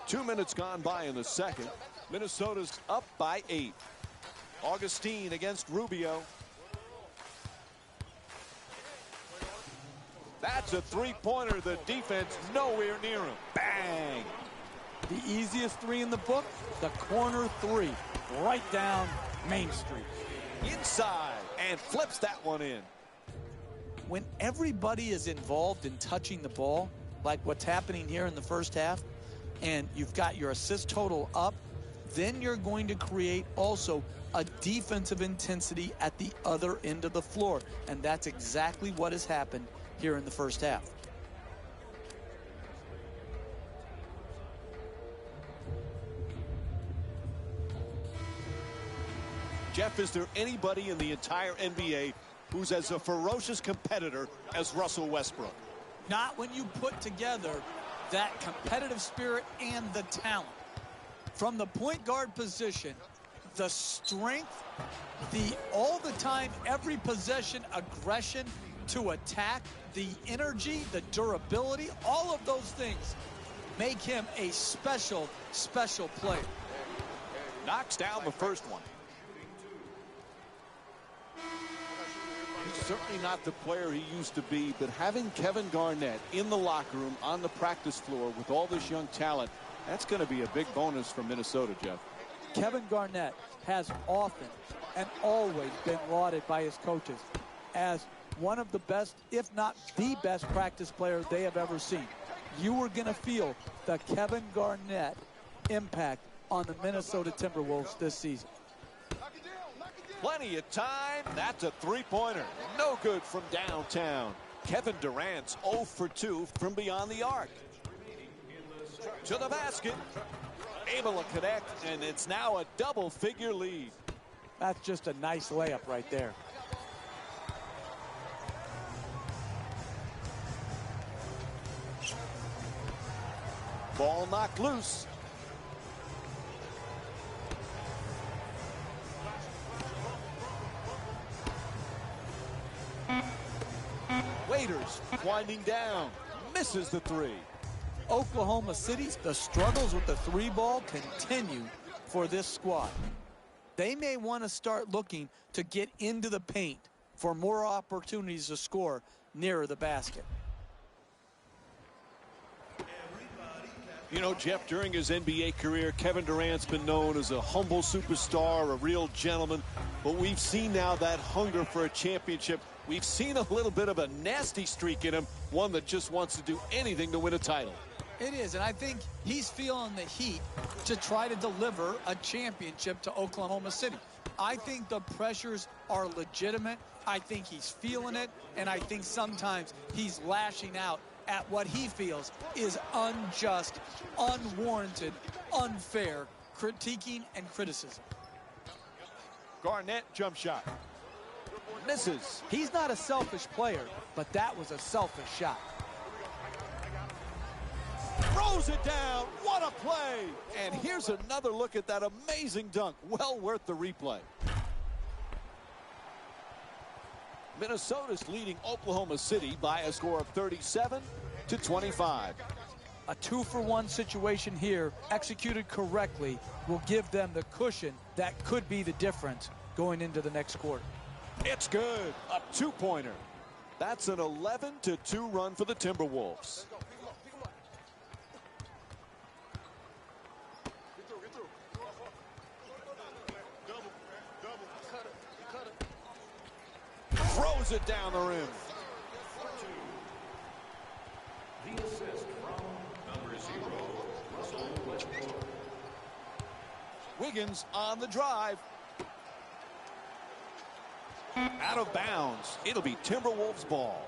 2 minutes gone by in the second. Minnesota's up by 8. Augustine against Rubio. That's a three-pointer. The defense nowhere near him. Bang! The easiest three in the book, the corner three, right down Main Street. Inside, and flips that one in. When everybody is involved in touching the ball, like what's happening here in the first half, and you've got your assist total up, then you're going to create also a defensive intensity at the other end of the floor. And that's exactly what has happened here in the first half. Jeff, is there anybody in the entire NBA who's as a ferocious competitor as Russell Westbrook? Not when you put together that competitive spirit and the talent. From the point guard position, the strength, all the time, every possession, aggression to attack, the energy, the durability, all of those things make him a special, special player. Knocks down the first one. He's certainly not the player he used to be, but having Kevin Garnett in the locker room, on the practice floor with all this young talent, that's going to be a big bonus for Minnesota, Jeff. Kevin Garnett has often and always been lauded by his coaches as one of the best, if not the best practice player they have ever seen. You were going to feel the Kevin Garnett impact on the Minnesota Timberwolves this season. Plenty of time. That's a three-pointer. No good from downtown. Kevin Durant's 0 for 2 from beyond the arc. To the basket. Able to connect, and it's now a double-figure lead. That's just a nice layup right there. Ball knocked loose. Waiters winding down. Misses the three. Oklahoma City, the struggles with the three ball continue for this squad. They may want to start looking to get into the paint for more opportunities to score nearer the basket. You know, Jeff, during his NBA career, Kevin Durant's been known as a humble superstar, a real gentleman. But we've seen now that hunger for a championship. We've seen a little bit of a nasty streak in him, one that just wants to do anything to win a title. It is, and I think he's feeling the heat to try to deliver a championship to Oklahoma City. I think the pressures are legitimate. I think he's feeling it, and I think sometimes he's lashing out at what he feels is unjust, unwarranted, unfair critiquing and criticism. Garnett jump shot. Misses. He's not a selfish player, but that was a selfish shot. Throws it down. What a play. And here's another look at that amazing dunk. Well worth the replay. Minnesota's leading Oklahoma City by a score of 37-25. A 2-for-1 situation here, executed correctly, will give them the cushion that could be the difference going into the next quarter. It's good. A two-pointer. That's an 11-2 run for the Timberwolves. Throws it down the rim. The assist from number 0, Russell Westbrook. Wiggins on the drive. Out of bounds. It'll be Timberwolves ball.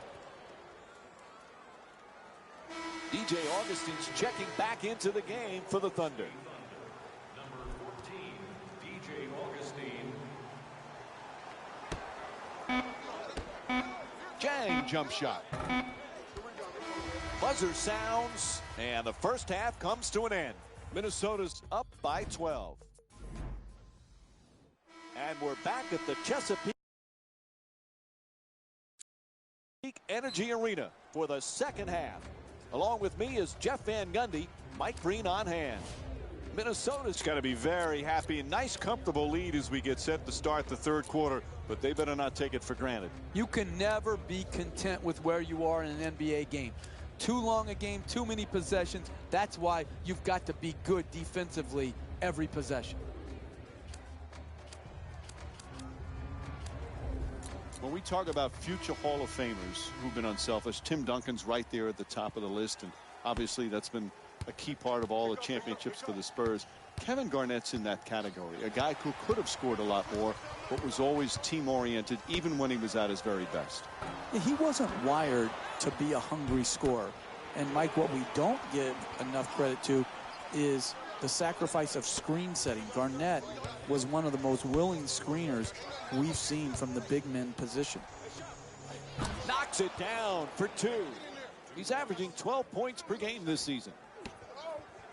DJ Augustine's checking back into the game for the Thunder. Number 14, DJ Augustine. Jang jump shot. Buzzer sounds, and the first half comes to an end. Minnesota's up by 12. And we're back at the Chesapeake Energy Arena for the second half. Along with me is Jeff Van Gundy, Mike Breen on hand. Minnesota's got to be very happy. Nice, comfortable lead as we get set to start the third quarter, but they better not take it for granted. You can never be content with where you are in an NBA game. Too long a game, too many possessions. That's why you've got to be good defensively every possession. When we talk about future Hall of Famers who've been unselfish, Tim Duncan's right there at the top of the list, and obviously that's been a key part of all the championships for the Spurs. Kevin Garnett's in that category, a guy who could have scored a lot more, but was always team-oriented, even when he was at his very best. He wasn't wired to be a hungry scorer. And, Mike, what we don't give enough credit to is the sacrifice of screen setting. Garnett was one of the most willing screeners we've seen from the big men position. Knocks it down for two. He's averaging 12 points per game this season.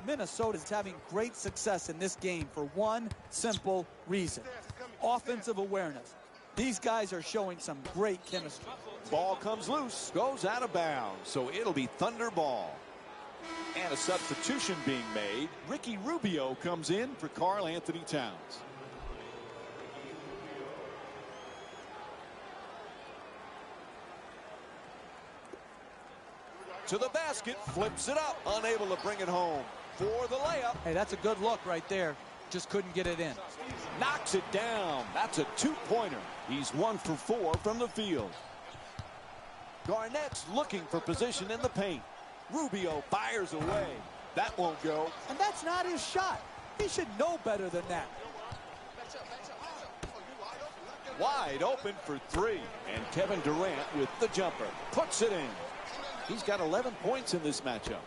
Minnesota is having great success in this game for one simple reason: offensive awareness. These guys are showing some great chemistry. Ball comes loose, goes out of bounds, so it'll be Thunder ball. And a substitution being made. Ricky Rubio comes in for Karl Anthony Towns. To the basket, flips it up, unable to bring it home for the layup. Hey, that's a good look right there. Just couldn't get it in. Knocks it down. That's a two-pointer. He's 1 for 4 from the field. Garnett's looking for position in the paint. Rubio fires away. That won't go. And that's not his shot. He should know better than that. Wide open for three. And Kevin Durant with the jumper. Puts it in. He's got 11 points in this matchup.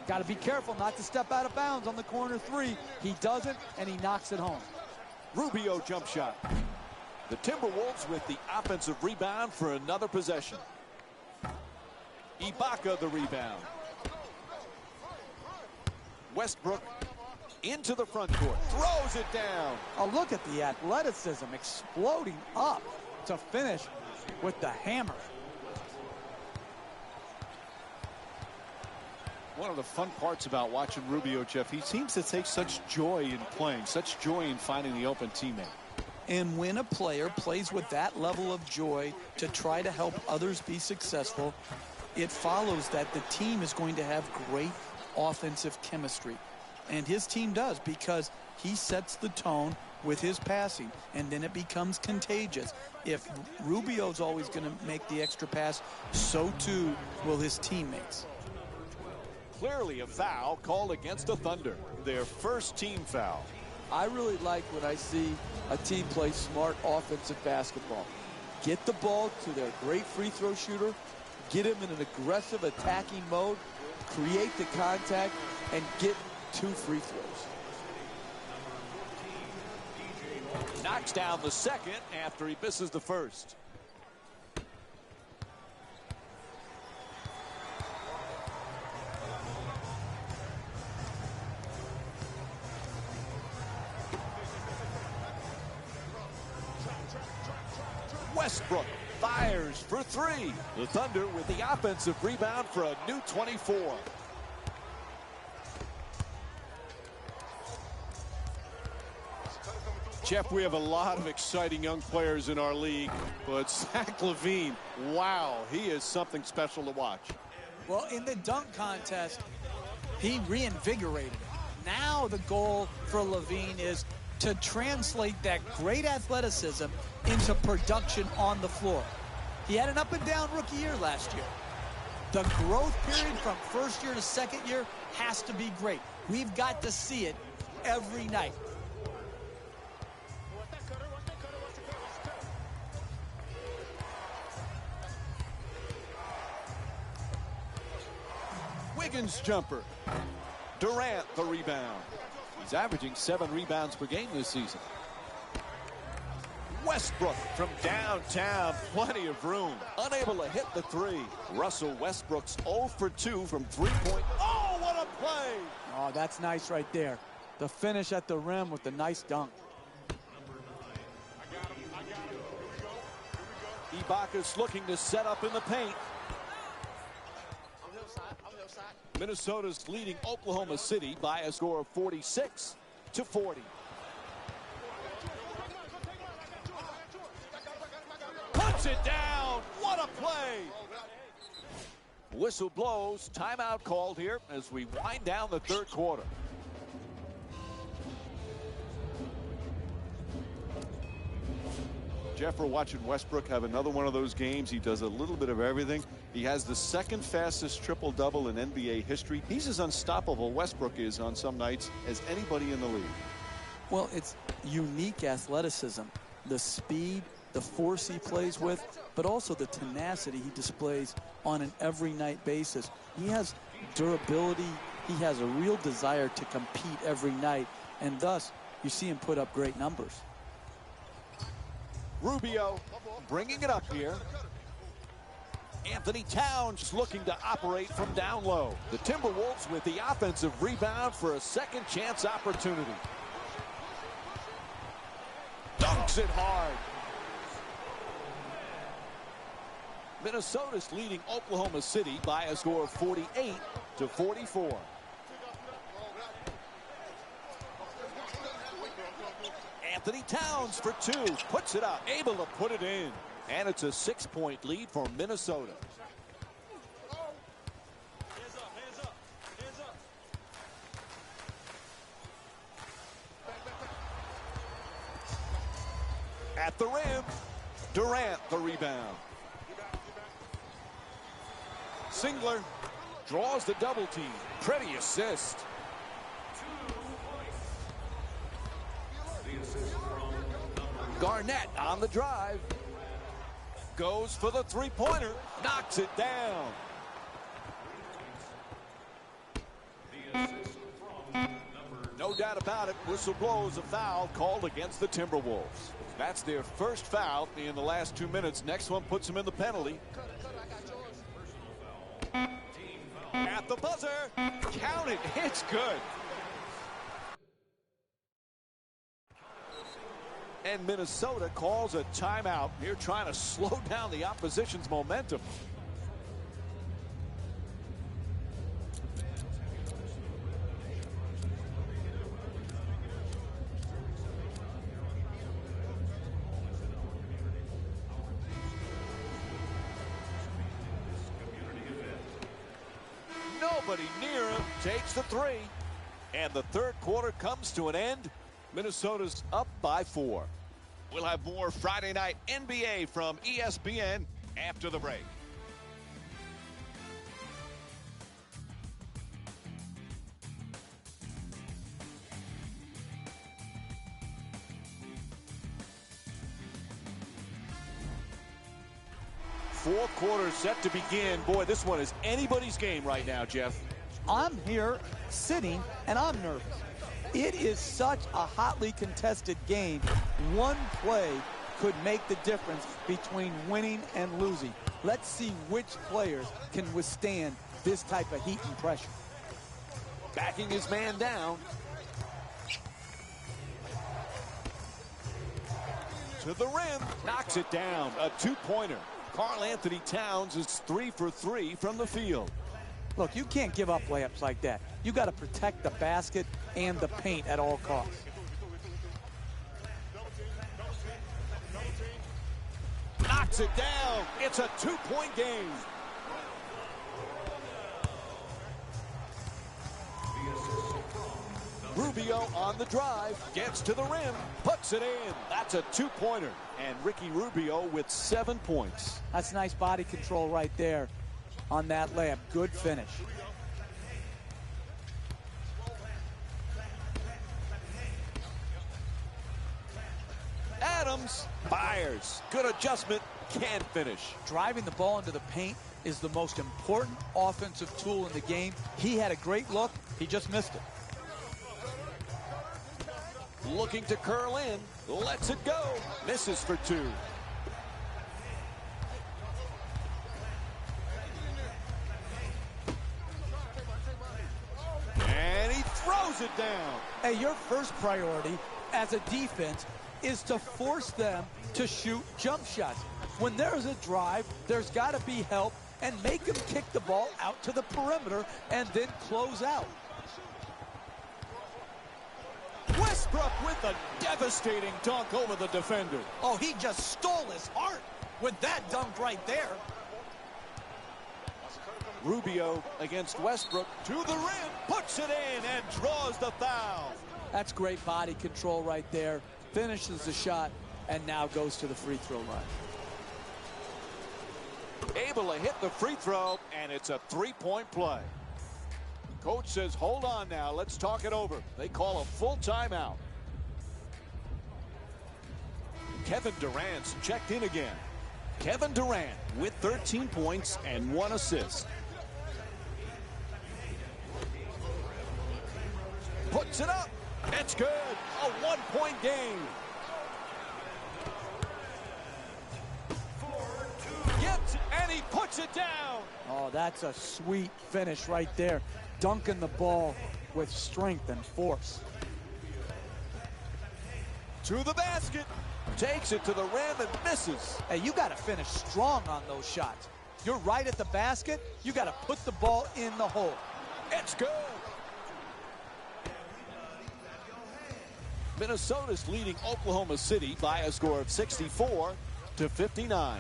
Got to be careful not to step out of bounds on the corner three. He doesn't, and he knocks it home. Rubio jump shot. The Timberwolves with the offensive rebound for another possession. Ibaka the rebound. Westbrook into the front court. Throws it down. Oh, look at the athleticism exploding up to finish with the hammer. One of the fun parts about watching Rubio, Jeff, he seems to take such joy in playing, such joy in finding the open teammate. And when a player plays with that level of joy to try to help others be successful, it follows that the team is going to have great offensive chemistry. And his team does, because he sets the tone with his passing, and then it becomes contagious. If Rubio's always going to make the extra pass, so too will his teammates. Clearly a foul called against the Thunder, their first team foul. I really like when I see a team play smart offensive basketball. Get the ball to their great free throw shooter, get him in an aggressive attacking mode, create the contact, and get 2 free throws. Knocks down the second after he misses the first. Westbrook fires for three. The Thunder with the offensive rebound for a new 24. Jeff, we have a lot of exciting young players in our league, but Zach LaVine, wow, he is something special to watch. Well, in the dunk contest, he reinvigorated it. Now the goal for LaVine is to translate that great athleticism into production on the floor. He had an up and down rookie year last year. The growth period from first year to second year has to be great. We've got to see it every night. Wiggins jumper. Durant the rebound. He's averaging 7 rebounds per game this season. Westbrook from downtown, plenty of room. Unable to hit the three. Russell Westbrook's 0 for 2 from three-point. Oh, what a play! Oh, that's nice right there. The finish at the rim with the nice dunk. Ibaka's looking to set up in the paint. Minnesota's leading Oklahoma City by a score of 46-40. Puts it down. What a play. Whistle blows. Timeout called here as we wind down the third quarter. Jeff, we're watching Westbrook have another one of those games. He does a little bit of everything. He has the second fastest triple-double in NBA history. He's as unstoppable, Westbrook is, on some nights as anybody in the league. Well, it's unique athleticism, the speed, the force he plays with, but also the tenacity he displays on an every-night basis. He has durability. He has a real desire to compete every night, and thus you see him put up great numbers. Rubio bringing it up here. Anthony Towns looking to operate from down low. The Timberwolves with the offensive rebound for a second chance opportunity. Dunks it hard. Minnesota's leading Oklahoma City by a score of 48-44. Anthony Towns for two, puts it up, able to put it in. And it's a 6-point lead for Minnesota. At the rim, Durant the rebound. Singler draws the double team. Pretty assist. Garnett on the drive. Goes for the three-pointer. Knocks it down. No doubt about it. Whistle blows a foul called against the Timberwolves. That's their first foul in the last 2 minutes. Next one puts them in the penalty. At the buzzer. Count it. It's good. And Minnesota calls a timeout. Here trying to slow down the opposition's momentum. Nobody near him. Takes the three. And the third quarter comes to an end. Minnesota's up by 4. We'll have more Friday night NBA from ESPN after the break. Fourth quarter set to begin. Boy, this one is anybody's game right now, Jeff. I'm here sitting and I'm nervous. It is such a hotly contested game. One play could make the difference between winning and losing. Let's see which players can withstand this type of heat and pressure. Backing his man down. To the rim. Knocks it down. A two-pointer. Karl Anthony Towns is 3 for 3 from the field. Look, you can't give up layups like that. You got to protect the basket and the paint at all costs. Knocks it down. It's a two-point game. Rubio on the drive, gets to the rim, puts it in. That's a two-pointer. And Ricky Rubio with 7 points. That's nice body control right there on that layup. Good finish. Adams fires. Good adjustment. Can't finish. Driving the ball into the paint is the most important offensive tool in the game. He had a great look. He just missed it. Looking to curl in. Lets it go. Misses for 2. And he throws it down. Hey, your first priority as a defense is to force them to shoot jump shots. When there's a drive, there's got to be help and make him kick the ball out to the perimeter and then close out. Westbrook with a devastating dunk over the defender. Oh, he just stole his heart with that dunk right there. Rubio against Westbrook to the rim, puts it in and draws the foul. That's great body control right there. Finishes the shot and now goes to the free throw line. Able to hit the free throw, and it's a three-point play. Coach says, hold on now, let's talk it over. They call a full timeout. Kevin Durant's checked in again. Kevin Durant with 13 points and 1 assist. Puts it up. It's good. A 1-point game. Gets it, and he puts it down. Oh, that's a sweet finish right there. Dunking the ball with strength and force. To the basket. Takes it to the rim and misses. Hey, you got to finish strong on those shots. You're right at the basket. You got to put the ball in the hole. It's good. Minnesota's leading Oklahoma City by a score of 64-59.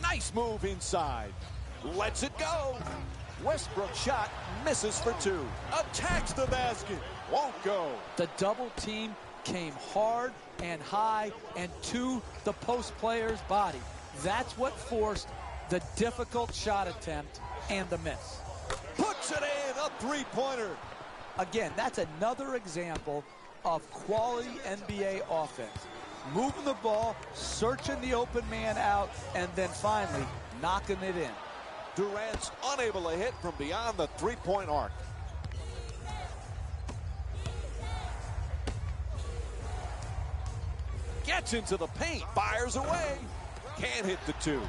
Nice move inside. Lets it go. Westbrook shot misses for 2. Attacks the basket. Won't go. The double team came hard and high and to the post player's body. That's what forced the difficult shot attempt and the miss. Puts it in, a three-pointer. Again, that's another example of quality NBA offense. Moving the ball, searching the open man out, and then finally knocking it in. Durant's unable to hit from beyond the three-point arc. Gets into the paint, fires away. Can't hit the 2.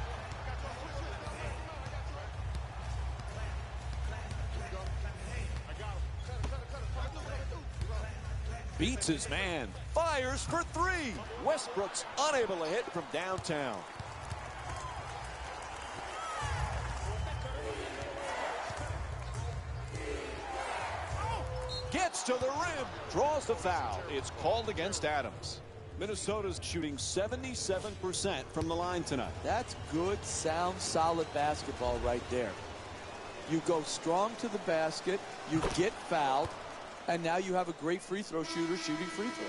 Beats his man, fires for 3. Westbrook's unable to hit from downtown. Gets to the rim, draws the foul. It's called against Adams. Minnesota's shooting 77% from the line tonight. That's good, sound, solid basketball right there. You go strong to the basket, you get fouled, and now you have a great free throw shooter shooting free throws.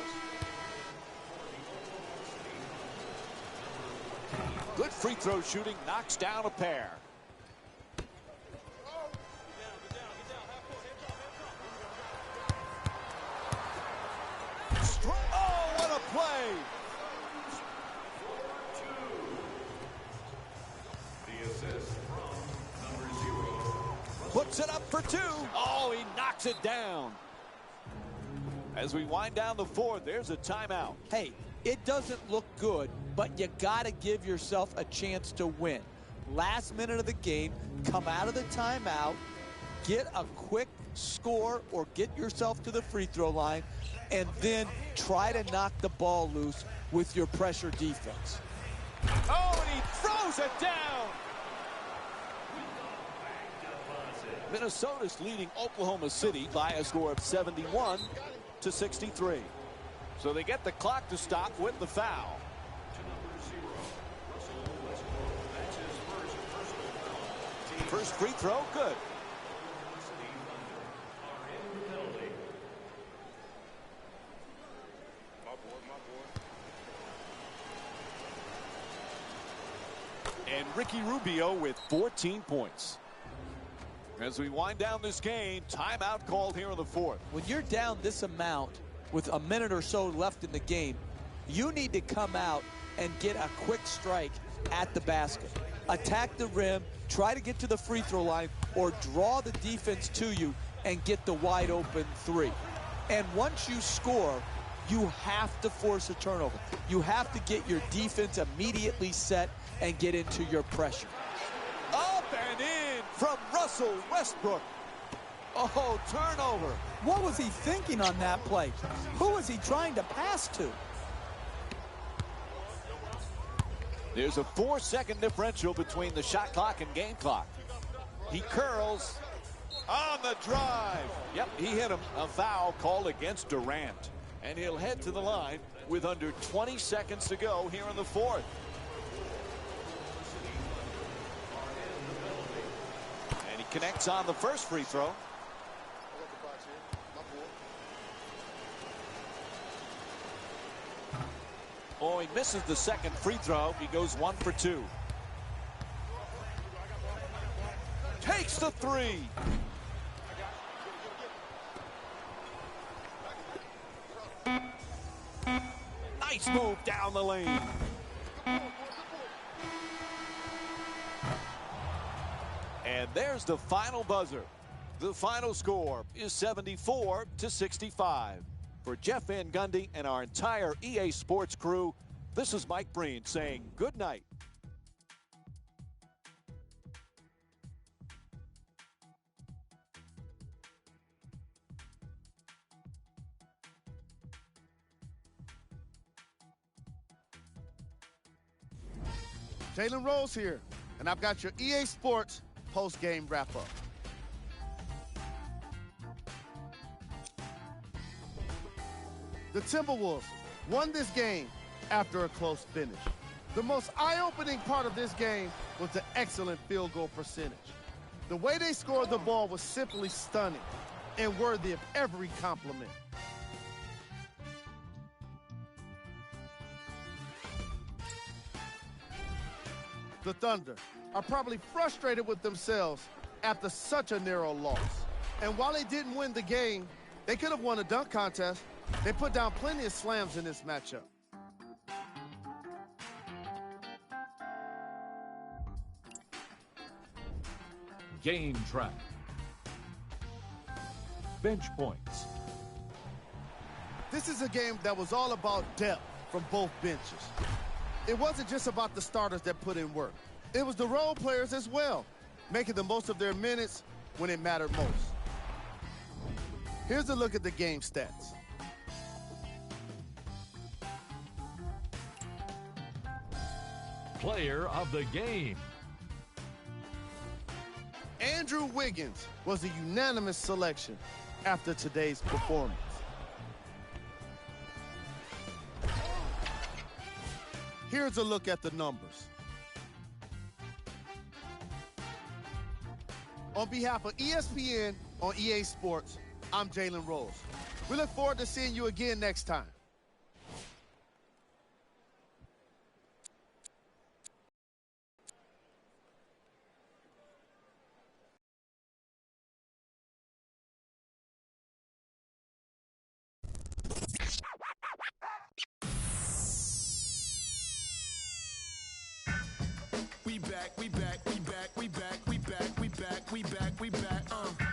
Good free throw shooting, knocks down a pair. Oh, what a play! Puts it up for 2. Oh, he knocks it down. As we wind down the 4th, there's a timeout. Hey, it doesn't look good, but you got to give yourself a chance to win. Last minute of the game, come out of the timeout, get a quick score or get yourself to the free throw line, and then try to knock the ball loose with your pressure defense. Oh, and he throws it down. Minnesota's leading Oklahoma City by a score of 71-63. So they get the clock to stop with the foul. First free throw, good. And Ricky Rubio with 14 points. As we wind down this game, timeout called here in the 4th. When you're down this amount with a minute or so left in the game, you need to come out and get a quick strike at the basket. Attack the rim, try to get to the free throw line, or draw the defense to you and get the wide open 3. And once you score, you have to force a turnover. You have to get your defense immediately set and get into your pressure. Up and in from Russell Westbrook. Oh, turnover. What was he thinking on that play? Who was he trying to pass to? There's a 4-second differential between the shot clock and game clock. He curls on the drive. Yep, he hit him. A foul called against Durant. And he'll head to the line with under 20 seconds to go here in the fourth. And he connects on the first free throw. Oh, he misses the second free throw. He goes 1 for 2. Takes the three. Nice move down the lane. And there's the final buzzer. The final score is 74-65. For Jeff Van Gundy and our entire EA Sports crew, this is Mike Breen saying good night. Jalen Rose here, and I've got your EA Sports post-game wrap-up. The Timberwolves won this game after a close finish. The most eye-opening part of this game was the excellent field goal percentage. The way they scored the ball was simply stunning and worthy of every compliment. The Thunder are probably frustrated with themselves after such a narrow loss. And while they didn't win the game, they could have won a dunk contest. They put down plenty of slams in this matchup. Game track. Bench points. This is a game that was all about depth from both benches. It wasn't just about the starters that put in work. It was the role players as well, making the most of their minutes when it mattered most. Here's a look at the game stats. Player of the game. Andrew Wiggins was a unanimous selection after today's performance. Here's a look at the numbers. On behalf of ESPN on EA Sports, I'm Jalen Rose. We look forward to seeing you again next time. We back, we back, we back, we back, we back, we back, we back, we back.